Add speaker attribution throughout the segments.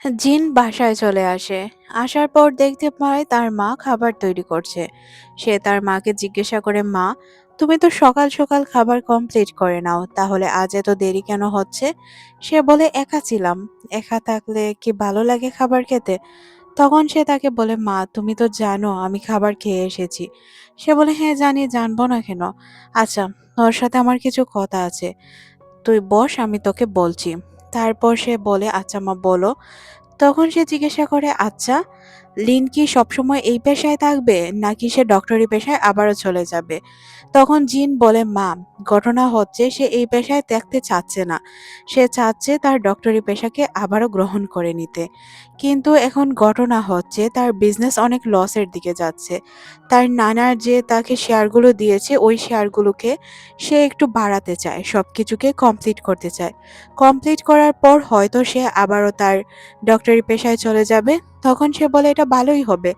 Speaker 1: জিন বাসায় চলে আসে। আসার পর দেখতে পায় তার মা খাবার তৈরি করছে। সে তার মাকে জিজ্ঞাসা করে, মা, তুমি তো সকাল সকাল খাবার কমপ্লিট করে নাও, তাহলে আজ এত দেরি কেন হচ্ছে? সে বলে, একা ছিলাম। একা থাকলে কি ভালো লাগে খাবার খেতে? তখন সে তাকে বলে, মা, তুমি তো জানো আমি খাবার খেয়ে এসেছি। সে বলে, হ্যাঁ জানি, জানবো না কেন? আচ্ছা, তোর সাথে আমার কিছু কথা আছে, তুই বস, আমি তোকে বলছি। তারপর সে বলে, আচ্ছা মা, বলো। তখন সে জিজ্ঞাসা করে, আচ্ছা, লিন কি সবসময় এই পেশায় থাকবে, নাকি সে ডক্টরি পেশায় আবারও চলে যাবে? তখন জিন বলে, মা, ঘটনা হচ্ছে সে এই পেশায় থাকতে চাচ্ছে না। সে চাচ্ছে তার ডক্টরি পেশাকে আবারও গ্রহণ করে নিতে। কিন্তু এখন ঘটনা হচ্ছে তার বিজনেস অনেক লসের দিকে যাচ্ছে। তার নানার যে তাকে শেয়ারগুলো দিয়েছে, ওই শেয়ারগুলোকে সে একটু বাড়াতে চায়, সবকিছুকে কমপ্লিট করতে চায়। কমপ্লিট করার পর হয়তো সে আবারও তার ডক্টরি পেশায় চলে যাবে। তখন সে বলে, এটা ভালোই হবে।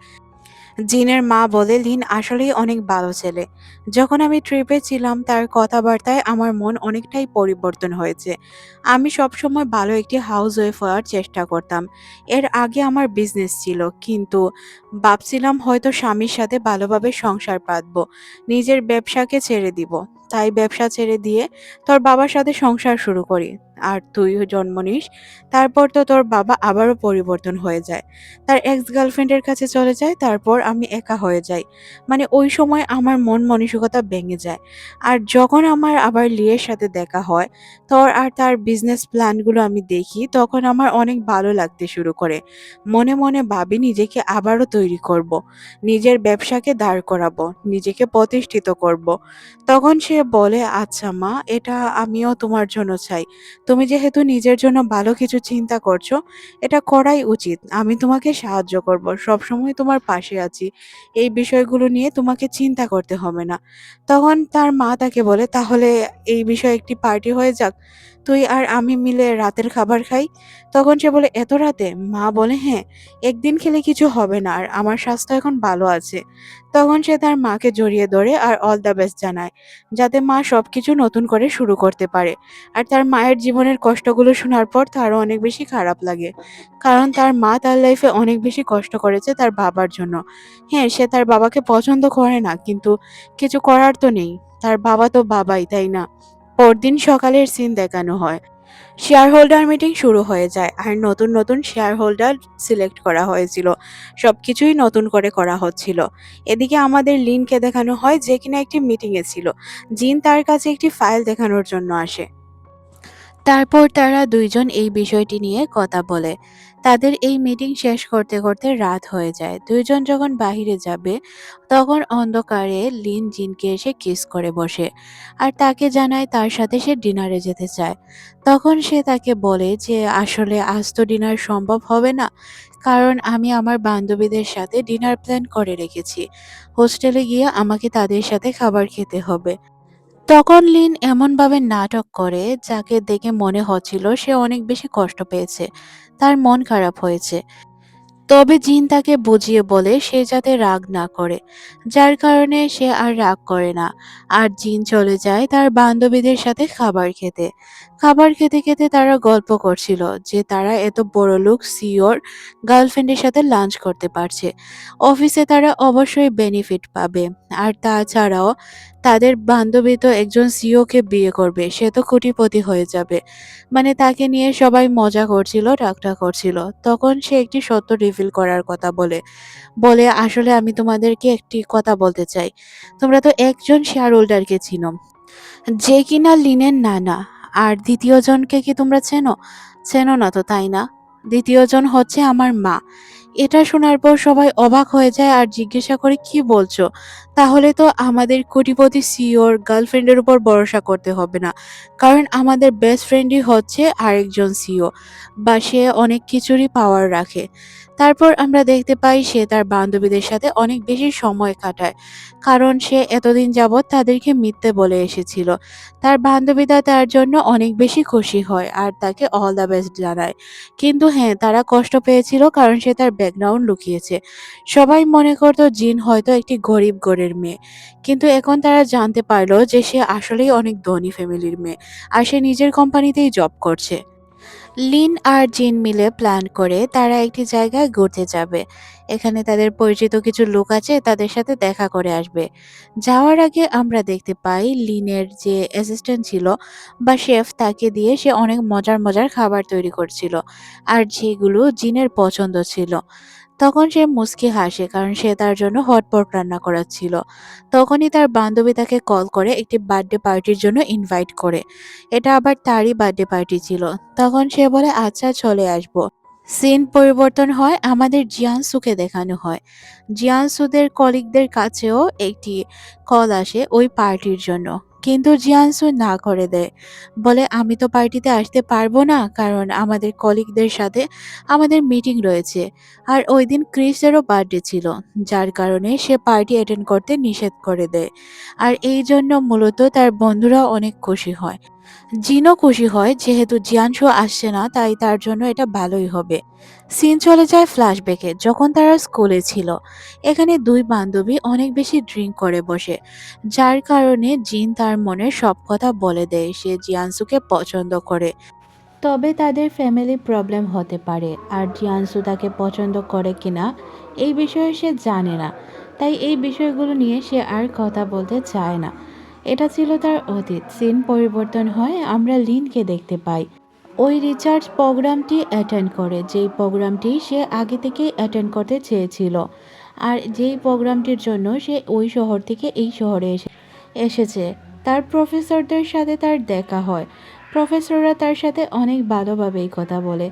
Speaker 1: জিনের মা বলে, লিন আসলেই অনেক ভালো ছেলে। যখন আমি ট্রিপে ছিলাম তার কথাবার্তায় আমার মন অনেকটাই পরিবর্তন হয়েছে। আমি সবসময় ভালো একটি হাউস ওয়াইফ হওয়ার চেষ্টা করতাম। এর আগে আমার বিজনেস ছিল, কিন্তু ভাবছিলাম হয়তো স্বামীর সাথে ভালোভাবে সংসার পাতবো, নিজের ব্যবসাকে ছেড়ে দিব। তাই ব্যবসা ছেড়ে দিয়ে তোর বাবার সাথে সংসার শুরু করি। আর তুইও জন্ম নিস। তারপর তো তোর বাবা আবারও পরিবর্তন হয়ে যায়, তার এক্স গার্লফ্রেন্ডের কাছে চলে যায়। তারপর আমি একা হয়ে যাই। মানে ওই সময় আমার মন মানসিকতা ভেঙে যায়। আর যখন আমার আবার লিয়ের সাথে দেখা হয়, তোর আর তার বিজনেস প্ল্যানগুলো আমি দেখি, তখন আমার অনেক ভালো লাগতে শুরু করে। মনে মনে ভাবি নিজেকে আবারও তৈরি করব, নিজের ব্যবসাকে দাঁড় করাবো, নিজেকে প্রতিষ্ঠিত করব। তখন সে বলে, আচ্ছা মা, এটা আমিও তোমার জন্য চাই। তুমি যেহেতু নিজের জন্য ভালো কিছু চিন্তা করছো, এটা করাই উচিত। আমি তোমাকে সাহায্য করব, সবসময় তোমার পাশে আছি। এই বিষয়গুলো নিয়ে তোমাকে চিন্তা করতে হবে না। তখন তার মা তাকে বলে, তাহলে এই বিষয়ে একটি পার্টি হয়ে যাক, তুই আর আমি মিলে রাতের খাবার খাই। তখন সে বলে, এত রাতে? মা বলে, হ্যাঁ, একদিন খেলে কিছু হবে না, আর আমার স্বাস্থ্য এখন ভালো আছে। তখন সে তার মাকে জড়িয়ে ধরে আর অল দ্য বেস্ট জানায়, যাতে মা সবকিছু নতুন করে শুরু করতে পারে। আর তার মায়ের জীবনের কষ্টগুলো শোনার পর তারও অনেক বেশি খারাপ লাগে, কারণ তার মা তার লাইফে অনেক বেশি কষ্ট করেছে তার বাবার জন্য। হ্যাঁ, সে তার বাবাকে পছন্দ করে না, কিন্তু কিছু করার তো নেই। তার বাবা তো বাবাই, তাই না? পরদিন সকালের সিন দেখানো হয়। শেয়ার হোল্ডার মিটিং শুরু হয়ে যায়, আর নতুন নতুন শেয়ার হোল্ডার সিলেক্ট করা হয়েছিল। সবকিছুই নতুন করে করা হচ্ছিল। এদিকে আমাদের লিনকে দেখানো হয়, যে কিনা একটি মিটিং এ ছিল। জিন তার কাছে একটি ফাইল দেখানোর জন্য আসে। তারপর তারা দুইজন এই বিষয়টি নিয়ে কথা বলে। তাদের এই মিটিং শেষ করতে করতে রাত হয়ে যায়। দুইজন যখন বাহিরে যাবে, তখন অন্ধকারে লিন জিনকে এসে কিস করে বসে, আর তাকে জানায় তার সাথে সে ডিনারে যেতে চায়। তখন সে তাকে বলে যে আসলে আজ তো ডিনার সম্ভব হবে না, কারণ আমি আমার বান্ধবীদের সাথে ডিনার প্ল্যান করে রেখেছি। হোস্টেলে গিয়ে আমাকে তাদের সাথে খাবার খেতে হবে। তখন লিন এমনভাবে নাটক করে, যাকে দেখে মনে হচ্ছিল সে অনেক বেশি কষ্ট পেয়েছে, তার মন খারাপ হয়েছে। তবে জিন তাকে বুঝিয়ে বলে সে যাতে রাগ না করে, যার কারণে সে আর রাগ করে না। আর জিন চলে যায় তার বান্ধবীদের সাথে খাবার খেতে। খাবার খেতে খেতে তারা গল্প করছিল যে তারা এত বড় লোক সিওর গার্লফ্রেন্ডের সাথে লাঞ্চ করতে পারছে। অফিসে তারা অবশ্যই বেনিফিট পাবে। আর তাছাড়াও তাদের বান্ধবী তো একজন সিওকে বিয়ে করবে, সে তো কোটিপতি হয়ে যাবে। মানে তাকে নিয়ে সবাই মজা করছিল, ঠাট্টা করছিল। তখন সে একটি সত্য রিভিল করার কথা বলে। বলে, আসলে আমি তোমাদেরকে একটি কথা বলতে চাই। তোমরা তো একজন শেয়ার হোল্ডারকে চিনো, যে কিনা লিনের নানা। আর দ্বিতীয় জনকে কি তোমরা চেনো? চেনো না তো, তাই না? দ্বিতীয় জন হচ্ছে আমার মা। এটা শোনার পর সবাই অবাক হয়ে যায় আর জিজ্ঞাসা করে, কি বলছো? তাহলে তো আমাদের কোটিপতি সিওর গার্লফ্রেন্ডের উপর ভরসা করতে হবে না, কারণ আমাদের বেস্ট ফ্রেন্ডই হচ্ছে আরেকজন সিও, বা সে অনেক কিছুরই পাওয়ার রাখে। তারপর আমরা দেখতে পাই সে তার বান্ধবীদের সাথে অনেক বেশি সময় কাটায়, কারণ সে এতদিন যাবৎ তাদেরকে মিথ্যে বলে এসেছিল। তার বান্ধবীরা তার জন্য অনেক বেশি খুশি হয় আর তাকে অল দ্য বেস্ট জানায়। কিন্তু হ্যাঁ, তারা কষ্ট পেয়েছিল কারণ সে তার ব্যাকগ্রাউন্ড লুকিয়েছে। সবাই মনে করতো জিন হয়তো একটি গরিব ঘরের মেয়ে, কিন্তু এখন তারা জানতে পারলো যে সে আসলেই অনেক ধনী ফ্যামিলির মেয়ে, আর সে নিজের কোম্পানিতেই জব করছে। লিন আর জিন মিলে প্ল্যান করে তারা একটি জায়গায় ঘুরতে যাবে। এখানে তাদের পরিচিত কিছু লোক আছে, তাদের সাথে দেখা করে আসবে। যাওয়ার আগে আমরা দেখতে পাই লিনের যে অ্যাসিস্ট্যান্ট ছিল বা শেফ, তাকে দিয়ে সে অনেক মজার মজার খাবার তৈরি করছিল, আর যেগুলো জিনের পছন্দ ছিল। তখন সে মুচকি হাসে কারণ সে তার জন্য হটপট রান্না করাচ্ছিল। তখনই তার বান্ধবী তাকে কল করে একটি বার্থডে পার্টির জন্য ইনভাইট করে। এটা আবার তারই বার্থডে পার্টি ছিল। তখন সে বলে আচ্ছা চলে আসবো। সিন পরিবর্তন হয়, আমাদের জিয়ানসুকে দেখানো হয়। জিয়ানসুদের কলিগদের কাছেও একটি কল আসে ওই পার্টির জন্য, কিন্তু জিয়ানসু না করে দেয়। বলে আমি তো পার্টিতে আসতে পারবো না, কারণ আমাদের কলিগদের সাথে আমাদের মিটিং রয়েছে। আর ওই দিন ক্রিসেরও বার্থডে ছিল, যার কারণে সে পার্টি অ্যাটেন্ড করতে নিষেধ করে দেয়। আর এই জন্য মূলত তার বন্ধুরা অনেক খুশি হয়। জিনও খুশি হয়, যেহেতু জিয়ানশো আসছে না তাই তার জন্য এটা ভালোই হবে। সিন চলে যায় ফ্ল্যাশব্যাকে, যখন তারা স্কুলে ছিল। এখানে দুই বান্ধবী অনেক বেশি ড্রিঙ্ক করে বসে, যার কারণে জিন তার মনের সব কথা বলে দেয়। সে জিয়ানসুকে পছন্দ করে, তবে তাদের ফ্যামিলি প্রবলেম হতে পারে, আর জিয়ানসু তাকে পছন্দ করে কিনা এই বিষয়ে সে জানে না। তাই এই বিষয়গুলো নিয়ে সে আর কথা বলতে চায় না। এটা ছিল তার অতীত। সিন পরিবর্তন হয়, আমরা লিনকে দেখতে পাই। ওই রিচার্জ প্রোগ্রামটি অ্যাটেন্ড করে, যেই প্রোগ্রামটি সে আগে থেকেই অ্যাটেন্ড করতে চেয়েছিল, আর যেই প্রোগ্রামটির জন্য সে ওই শহর থেকে এই শহরে এসেছে। তার প্রফেসরদের সাথে তার দেখা হয়। প্রফেসররা তার সাথে অনেক ভালোভাবেই কথা বলে।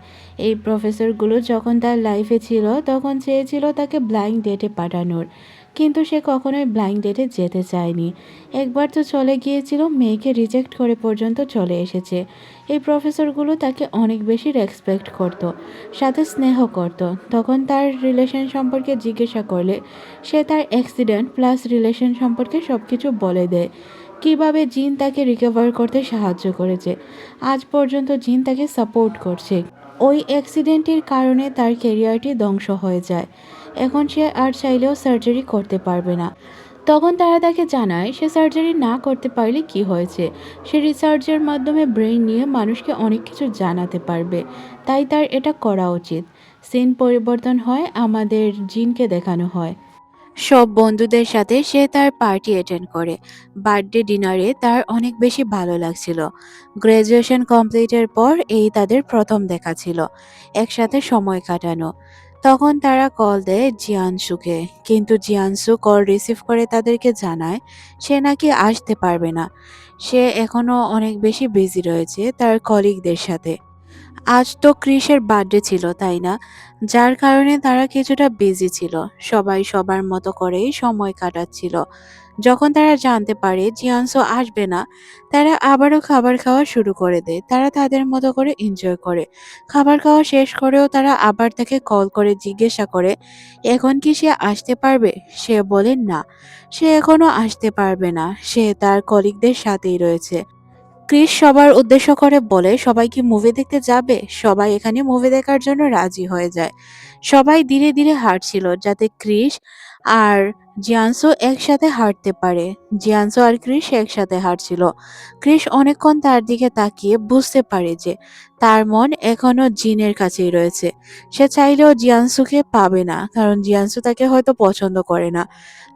Speaker 1: এই প্রফেসরগুলো যখন তার লাইফে ছিল তখন চেয়েছিল তাকে ব্লাইন্ড ডেটে পাঠানোর, কিন্তু সে কখনোই ব্লাইন্ড ডেটে যেতে চায়নি। একবার তো চলে গিয়েছিল, মেয়েকে রিজেক্ট করে পর্যন্ত চলে এসেছে। এই প্রফেসরগুলো তাকে অনেক বেশি রেসপেক্ট করত, সাথে স্নেহ করত। তখন তার রিলেশন সম্পর্কে জিজ্ঞাসা করলে সে তার অ্যাক্সিডেন্ট প্লাস রিলেশন সম্পর্কে সব কিছু বলে দেয়। কিভাবে জিন তাকে রিকভার করতে সাহায্য করেছে, আজ পর্যন্ত জিন তাকে সাপোর্ট করছে। ওই অ্যাক্সিডেন্টের কারণে তার ক্যারিয়ারটি ধ্বংস হয়ে যায়। এখন সে আর চাইলেও সার্জারি করতে পারবে না। তখন তারা তাকে জানায় সে সার্জারি না করতে পারলে কি হয়েছে, সে রিসার্চের মাধ্যমে ব্রেইন নিয়ে মানুষকে অনেক কিছু জানাতে পারবে, তাই তার এটা করা উচিত। সিন পরিবর্তন হয়, আমাদের জিনকে দেখানো হয় সব বন্ধুদের সাথে সে তার পার্টি অ্যাটেন্ড করে। বার্থডে ডিনারে তার অনেক বেশি ভালো লাগছিল। গ্র্যাজুয়েশন কমপ্লিটের পর এই তাদের প্রথম দেখা ছিল, একসাথে সময় কাটানো। তখন তারা কল দেয় জিয়ানসুকে, কিন্তু জিয়ানসু কল রিসিভ করে তাদেরকে জানায় সে নাকি আসতে পারবে না। সে এখনো অনেক বেশি বিজি রয়েছে তার কলিগদের সাথে। আজ তো ক্রিসের বার্থডে ছিল, তাই না? যার কারণে তারা কিছুটা বিজি ছিল। সবাই সবার মতো করেই সময় কাটাচ্ছিল। যখন তারা জানতে পারে জিয়ানসো আসবে না, তারা আবারও খাবার খাওয়া শুরু করে দেয়। তারা তাদের মতো করে এনজয় করে। খাবার খাওয়া শেষ করেও তারা আবার তাকে কল করে জিজ্ঞাসা করে এখন কি সে আসতে পারবে। সে বলে না, সে এখনো আসতে পারবে না, সে তার কলিগদের সাথেই রয়েছে। ক্রিস সবার উদ্দেশ্য করে বলে সবাই কি মুভি দেখতে যাবে। সবাই এখানে মুভি দেখার জন্য রাজি হয়ে যায়। সবাই ধীরে ধীরে হাঁটছিল যাতে ক্রিস আর জিয়ানসো একসাথে হাঁটতে পারে। জিয়ানসো আর ক্রিস একসাথে হাঁটছিল। ক্রিস অনেকক্ষণ তার দিকে তাকিয়ে বুঝতে পারে যে তার মন এখনো জিনের কাছেই রয়েছে। সে চাইলেও জিয়ানসুকে পাবে না, কারণ জিয়ানসু তাকে হয়তো পছন্দ করে না।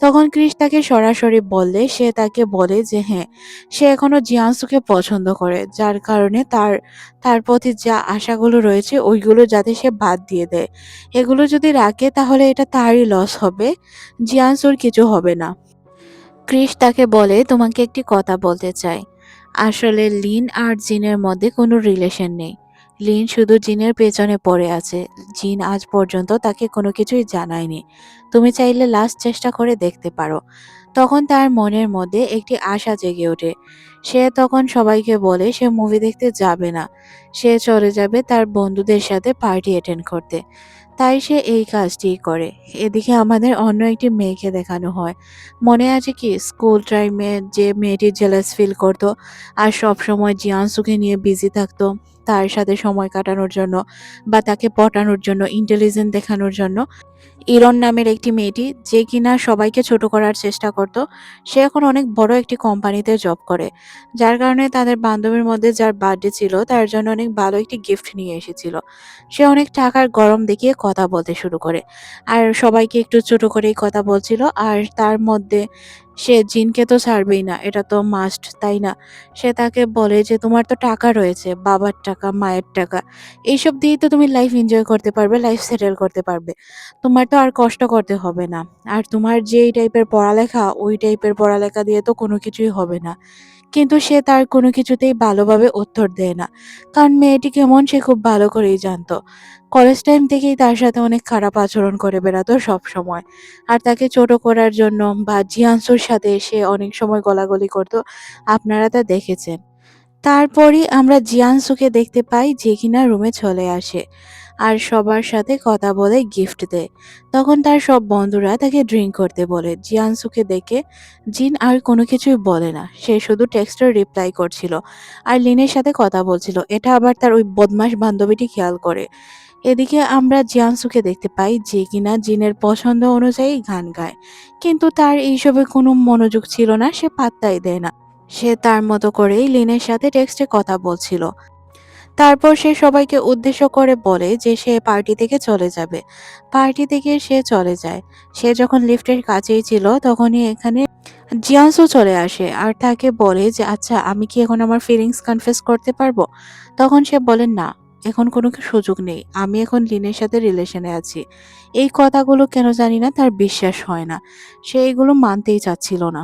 Speaker 1: তখন ক্রিস তাকে সরাসরি বললে সে তাকে বলে যে হ্যাঁ, সে এখনো জিয়ানসুকে পছন্দ করে, যার কারণে তার তার প্রতি যা আশাগুলো রয়েছে ওইগুলো যাতে সে বাদ দিয়ে দেয়। এগুলো যদি রাখে তাহলে এটা তারই লস হবে, জিয়ানসুর কিছু হবে না। ক্রিস তাকে বলে তোমাকে একটি কথা বলতে চাই। আসলে লিন আর জিনের মধ্যে কোনো রিলেশন নেই। লিন শুধু জিনের পেছনে পড়ে আছে। জিন আজ পর্যন্ত তাকে কোনো কিছুই জানায়নি। তুমি চাইলে লাস্ট চেষ্টা করে দেখতে পারো। তখন তার মনের মধ্যে একটি আশা জেগে ওঠে। সে তখন সবাইকে বলে সে মুভি দেখতে যাবে না, সে চলে যাবে তার বন্ধুদের সাথে পার্টি অ্যাটেন্ড করতে। তাই সে এই কাজটিই করে। এদিকে আমাদের অন্য একটি মেয়েকে দেখানো হয়। মনে আছে কি স্কুল টাইমে যে মেয়েটি জেলাস ফিল করতো আর সব সময় জিয়ানসুকে নিয়ে বিজি থাকতো। তার সাথে সময় কাটানোর জন্য বা তাকে পটানোর জন্য, ইন্টেলিজেন্ট দেখানোর জন্য ইরন নামের একটি মেয়েটি, যে কিনা সবাইকে ছোট করার চেষ্টা করত, সে এখন অনেক বড় একটি কোম্পানিতে জব করে। যার কারণে তাদের বান্ধবীর মধ্যে যার বার্থডে ছিল তার জন্য অনেক ভালো একটি গিফট নিয়ে এসেছিল। সে অনেক টাকার গরম দেখিয়ে কথা বলতে শুরু করে। আর সবাইকে একটু ছোট করেই কথা বলছিল। আর তার মধ্যে সে জিনকে তো ছাড়বেই না, এটা তো মাস্ট, তাই না? সে তাকে বলে যে তোমার তো টাকা রয়েছে, বাবার টাকা, মায়ের টাকা। এইসব দিয়েই তো তুমি লাইফ এনজয় করতে পারবে, লাইফ সেটেল করতে পারবে। তোমার তো আর কষ্ট করতে হবে না। আর তোমার যে এই টাইপের পড়ালেখা, ওই টাইপের পড়ালেখা দিয়ে তো কোনো কিছুই হবে না। কিন্তু সে তার কোনো কিছুতেই ভালোভাবে উত্তর দেয় না। কারণ মেয়েটি কেমন সে খুব ভালো করেই জানতো। কলেজ টাইম থেকেই তার সাথে অনেক খারাপ আচরণ করে বেড়াতো সবসময়। আর তাকে ছোট করার জন্য বা জিয়াংশুর সাথে সে অনেক সময় গলাগলি করতো। আপনারা তা দেখেছেন। তারপরই আমরা জিয়ানসুকে দেখতে পাই যে কিনা রুমে চলে আসে আর সবার সাথে কথা বলে গিফট দেয়। তখন তার সব বন্ধুরা তাকে ড্রিঙ্ক করতে বলে। জিয়ানসুকে দেখে জিন আর কোনো কিছুই বলে না, সে শুধু টেক্সটের রিপ্লাই করছিল আর লিনের সাথে কথা বলছিল। এটা আবার তার ওই বদমাস বান্ধবীটি খেয়াল করে। এদিকে আমরা জিয়ানসুকে দেখতে পাই যে কিনা জিনের পছন্দ অনুযায়ী গান গায়, কিন্তু তার এইসবে কোনো মনোযোগ ছিল না, সে পাত্তাই দেয় না। সে তার মতো করেই লিনের সাথে টেক্সটে কথা বলছিল। তারপর সে সবাইকে উদ্দেশ্য করে বলে যে সে পার্টি থেকে চলে যাবে। পার্টি থেকে সে চলে যায়। সে যখন লিফটের কাছেই ছিল তখনই এখানে জিয়াংসু চলে আসে আর তাকে বলে যে আচ্ছা, আমি কি এখন আমার ফিলিংস কনফেস করতে পারবো? তখন সে বলে না, এখন কোনো সুযোগ নেই, আমি এখন লিনের সাথে রিলেশনে আছি। এই কথাগুলো কেন জানি না তার বিশ্বাস হয় না, সে এগুলো মানতেই চাচ্ছিল না।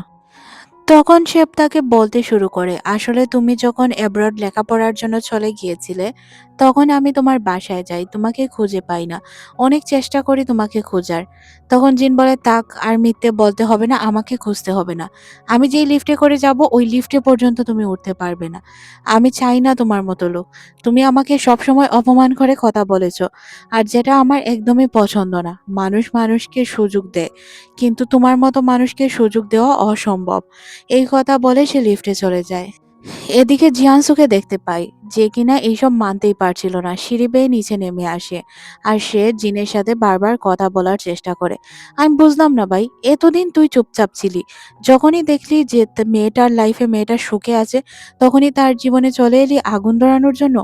Speaker 1: তখন সে তাকে বলতে শুরু করে, আসলে তুমি যখন অ্যাব্রড লেখাপড়ার জন্য চলে গিয়েছিলে, তখন আমি তোমার বাসায় যাই, তোমাকে খুঁজে পাই না। অনেক চেষ্টা করি তোমাকে খোঁজার। তখন জিন বলে, তাক, আর মিথ্যে বলতে হবে না, আমাকে খুঁজতে হবে না। আমি যেই লিফটে করে যাব ওই লিফটে পর্যন্ত তুমি উঠতে পারবে না। আমি চাই না তোমার মতো লোক। তুমি আমাকে সবসময় অপমান করে কথা বলেছ। আর যেটা আমার একদমই পছন্দ না। মানুষ মানুষকে সুযোগ দেয়, কিন্তু তোমার মতো মানুষকে সুযোগ দেওয়া অসম্ভব। এই কথা বলে সে লিফটে চলে যায়। এদিকে জিয়ানসুকে দেখতে পাই, যে কিনা এইসব মানতেই পারছিল না, সিঁড়ি বেয়ে নিচে নেমে আসে। আর সে জিনের সাথে বারবার কথা বলার চেষ্টা করে। আমি বুঝলাম না ভাই, এতদিন তুই চুপচাপ ছিলি, যখনই দেখলি যে মেয়েটার লাইফে মেয়েটার সুখে আছে, তখনই তার জীবনে চলে এলি আগুন ধরানোর জন্য।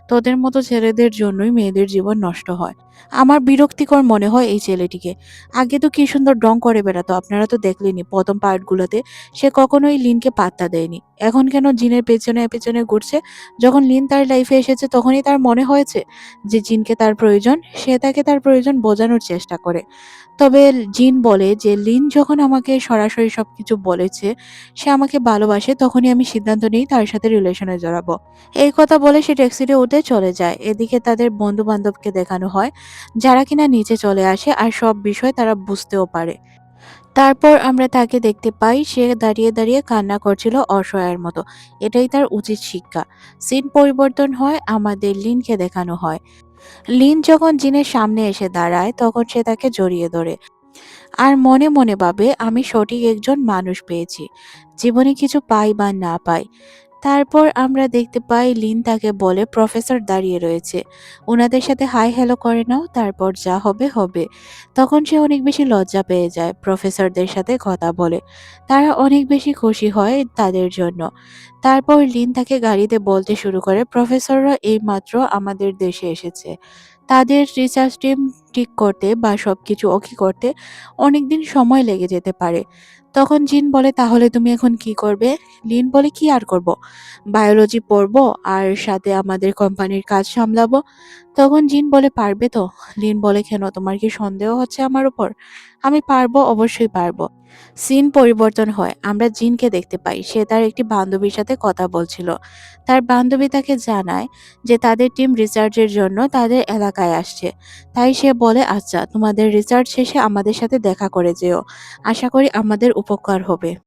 Speaker 1: তোদের মতো ছেলেদের জন্যই মেয়েদের জীবন নষ্ট হয়। আমার বিরক্তিকর মনে হয় এই ছেলেটিকে। আগে তো কি সুন্দর ডং করে বেড়াতো, আপনারা তো দেখলেনই প্রথম পার্টগুলোতে। সে কখনোই লিনকে পাত্তা দেয়নি। এখন কেন জিনের পেছনে পেছনে ঘুরছে? যখন লিন তার লাইফে এসেছে তখনই তার মনে হয়েছে যে জিনকে তার প্রয়োজন। সে তাকে তার প্রয়োজন বোঝানোর চেষ্টা করে। তবে জিন বলে যে লিন যখন আমাকে সরাসরি সবকিছু বলেছে, সে আমাকে ভালোবাসে, তখনই আমি সিদ্ধান্ত নিই তার সাথে রিলেশনে জড়াবো। এই কথা বলে সে ট্যাক্সিতে উঠে চলে যায়। এদিকে তাদের বন্ধু বান্ধবকে দেখানো হয়, যারা কিনা নিচে চলে আসে আর সব বিষয় তারা বুঝতেও পারে। তারপর আমরা তাকে দেখতে পাই, সে দাঁড়িয়ে দাঁড়িয়ে কান্না করছিল অসহায়ের মতো। এটাই তার উচিত শিক্ষা। সিন পরিবর্তন হয়, আমাদের লিনকে দেখানো হয়। লিন যখন জিনের সামনে এসে দাঁড়ায় তখন সে তাকে জড়িয়ে ধরে আর মনে মনে ভাবে, আমি সঠিক একজন মানুষ পেয়েছি, জীবনে কিছু পাই বা না পাই। তারপর আমরা দেখতে পাই লিন তাকে বলে প্রফেসর দাঁড়িয়ে রয়েছে, ওনাদের সাথে হাই হ্যালো করে নাও, তারপর যা হবে হবে। তখন সে অনেক বেশি লজ্জা পেয়ে যায়, প্রফেসরদের সাথে কথা বলে। তারা অনেক বেশি খুশি হয় তাদের জন্য। তারপর লিন তাকে গাড়িতে বলতে শুরু করে, প্রফেসররা এইমাত্র আমাদের দেশে এসেছে। তাদের রিসার্চ টিম ঠিক করতে বা সবকিছু ওকে করতে অনেকদিন সময় লেগে যেতে পারে। তখন জিন বলে, তাহলে তুমি এখন কি করবে? লিন বলে, কি আর করব, বায়োলজি পড়বো আর সাথে আমাদের কোম্পানির কাজ সামলাবো। তখন জিন বলে, পারবে তো? লিন বলে, কেন, তোমার কি সন্দেহ হচ্ছে আমার উপর? আমি পারবো, অবশ্যই পারবো। সিন পরিবর্তন হয়, আমরা জিনকে দেখতে পাই, সে তার একটি বান্ধবীর সাথে কথা বলছিল। তার বান্ধবী তাকে জানায় যে তাদের টিম রিসার্চের জন্য তাদের এলাকায় আসছে। তাই সে বলে, আচ্ছা, তোমাদের রিসার্চ শেষে আমাদের সাথে দেখা করে যেও, আশা করি আমাদের উপকার হবে।